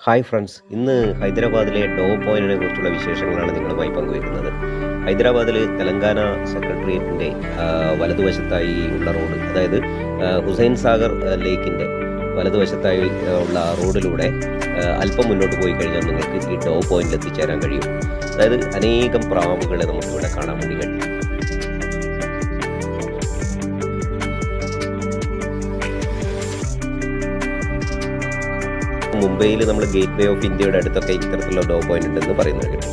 Hi friends, ഇന്ന് ഹൈദരാബാദിലെ ഡോ പോയിന്റിനെ കുറിച്ചുള്ള വിശേഷങ്ങളാണ് നിങ്ങളുമായി പങ്കുവയ്ക്കുന്നത്. ഹൈദരാബാദിൽ തെലങ്കാന സെക്രട്ടേറിയറ്റിൻ്റെ വലതുവശത്തായി ഉള്ള റോഡ്, അതായത് ഹുസൈൻ സാഗർ ലേക്കിൻ്റെ വലതുവശത്തായി ഉള്ള റോഡിലൂടെ അല്പം മുന്നോട്ട് പോയി കഴിഞ്ഞാൽ നിങ്ങൾക്ക് ഈ ഡോ പോയിന്റിൽ എത്തിച്ചേരാൻ കഴിയും. അതായത് അനേകം പ്രാവുകളെ നമുക്കിവിടെ കാണാൻ വേണ്ടി കഴിയും. മുംബൈയിൽ നമ്മൾ ഗേറ്റ് വേ ഓഫ് ഇന്ത്യയുടെ അടുത്തൊക്കെ ഇത്തരത്തിലുള്ള ഡോ പോയിന്റ് ഉണ്ടെന്ന് പറയുന്നത് കേട്ടു.